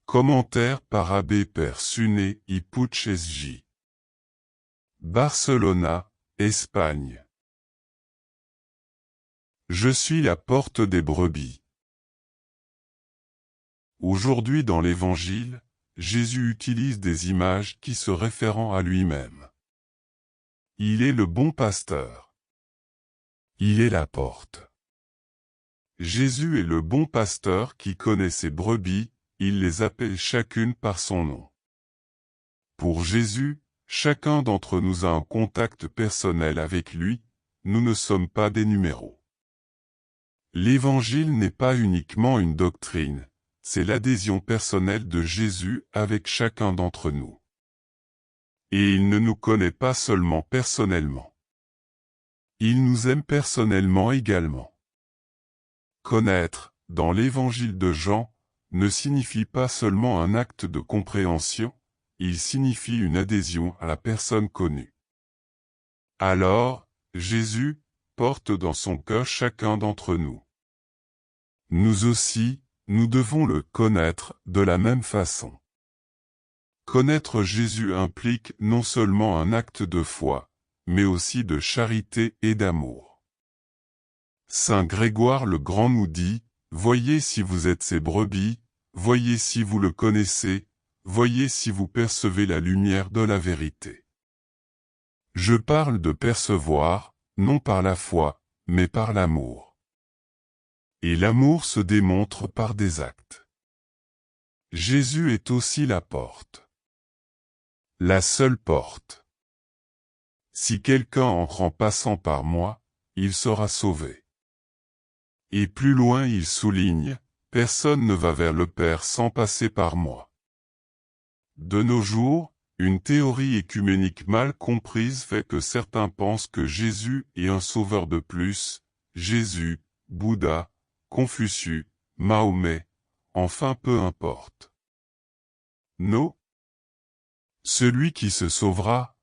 Commentaire par Abbé Per Sune y Puig SJ. Barcelona, Espagne. Je suis la porte des brebis. Aujourd'hui dans l'Évangile, Jésus utilise des images qui se réfèrent à lui-même. Il est le bon pasteur. Il est la porte. Jésus est le bon pasteur qui connaît ses brebis, il les appelle chacune par son nom. Pour Jésus, chacun d'entre nous a un contact personnel avec lui, nous ne sommes pas des numéros. L'Évangile n'est pas uniquement une doctrine, c'est l'adhésion personnelle de Jésus avec chacun d'entre nous. Et il ne nous connaît pas seulement personnellement. Il nous aime personnellement également. Connaître, dans l'Évangile de Jean, ne signifie pas seulement un acte de compréhension, il signifie une adhésion à la personne connue. Alors, Jésus porte dans son cœur chacun d'entre nous. Nous aussi, nous devons le connaître de la même façon. Connaître Jésus implique non seulement un acte de foi, mais aussi de charité et d'amour. Saint Grégoire le Grand nous dit, « Voyez si vous êtes ses brebis, voyez si vous le connaissez, voyez si vous percevez la lumière de la vérité. » Je parle de percevoir, non par la foi, mais par l'amour. Et l'amour se démontre par des actes. Jésus est aussi la porte. La seule porte. Si quelqu'un entre en passant par moi, il sera sauvé. Et plus loin il souligne, personne ne va vers le Père sans passer par moi. De nos jours, une théorie écuménique mal comprise fait que certains pensent que Jésus est un sauveur de plus, Jésus, Bouddha, Confucius, Mahomet, enfin peu importe. Non. Celui qui se sauvera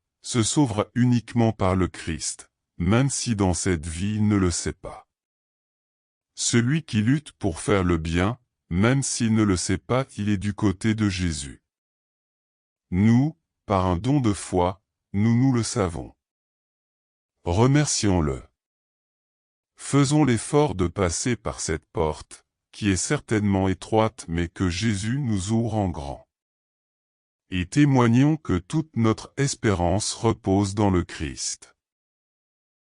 uniquement par le Christ, même si dans cette vie il ne le sait pas. Celui qui lutte pour faire le bien, même s'il ne le sait pas, il est du côté de Jésus. Nous, par un don de foi, nous le savons. Remercions-le. Faisons l'effort de passer par cette porte, qui est certainement étroite mais que Jésus nous ouvre en grand. Et témoignons que toute notre espérance repose dans le Christ.